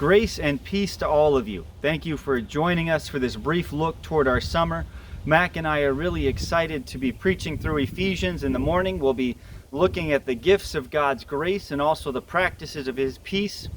Grace and peace to all of you. Thank you for joining us for this brief look toward our summer. Mac and I are really excited to be preaching through Ephesians. In the morning, we'll be looking at the gifts of God's grace and also the practices of His peace.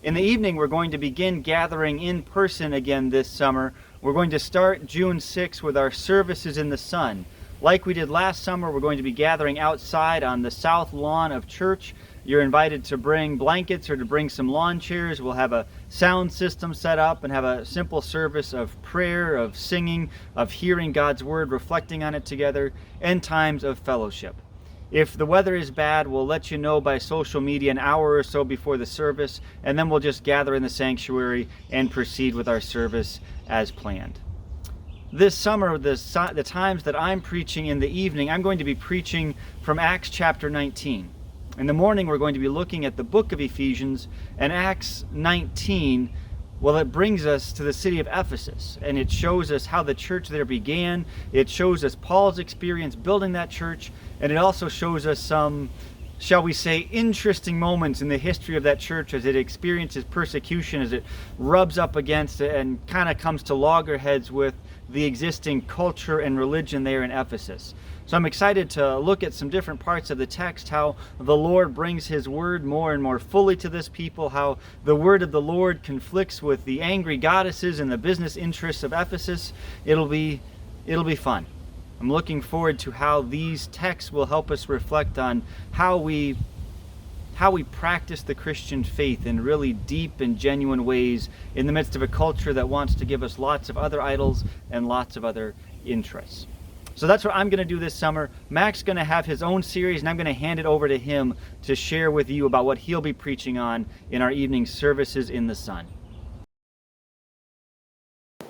In the evening, we're going to begin gathering in person again this summer. We're going to start June 6th with our services in the sun. Like we did last summer, we're going to be gathering outside on the south lawn of church. You're invited to bring blankets or to bring some lawn chairs. We'll have a sound system set up and have a simple service of prayer, of singing, of hearing God's Word, reflecting on it together, and times of fellowship. If the weather is bad, we'll let you know by social media an hour or so before the service, and then we'll just gather in the sanctuary and proceed with our service as planned. This summer, the times that I'm preaching in the evening, I'm going to be preaching from Acts chapter 19. In the morning, we're going to be looking at the book of Ephesians, and Acts 19, well, it brings us to the city of Ephesus, and it shows us how the church there began. It shows us Paul's experience building that church, and it also shows us some, shall we say, interesting moments in the history of that church as it experiences persecution, as it rubs up against it and kind of comes to loggerheads with the existing culture and religion there in Ephesus. So I'm excited to look at some different parts of the text, how the Lord brings His word more and more fully to this people, how the word of the Lord conflicts with the angry goddesses and the business interests of Ephesus. It'll be fun. I'm looking forward to how these texts will help us reflect on how we practice the Christian faith in really deep and genuine ways in the midst of a culture that wants to give us lots of other idols and lots of other interests. So that's what I'm going to do this summer. Mac's going to have his own series, and I'm going to hand it over to him to share with you about what he'll be preaching on in our evening services in the sun.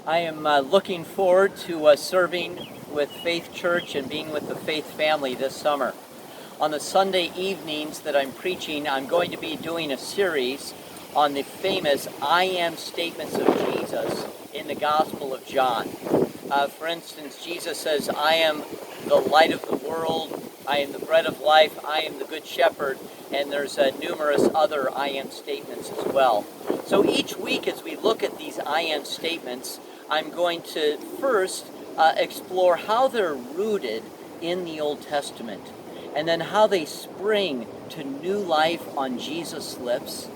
I am looking forward to serving with Faith Church and being with the Faith family this summer. On the Sunday evenings that I'm preaching, I'm going to be doing a series on the famous I am statements of Jesus in the Gospel of John. For instance, Jesus says, I am the light of the world, I am the bread of life, I am the good shepherd, and there's numerous other I am statements as well. So each week as we look at these I am statements, I'm going to first explore how they're rooted in the Old Testament, and then how they spring to new life on Jesus' lips.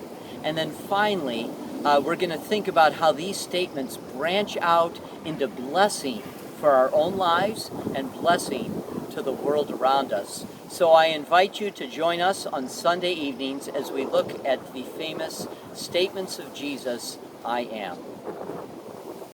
And then finally, we're going to think about how these statements branch out into blessing for our own lives and blessing to the world around us. So I invite you to join us on Sunday evenings as we look at the famous statements of Jesus, I am.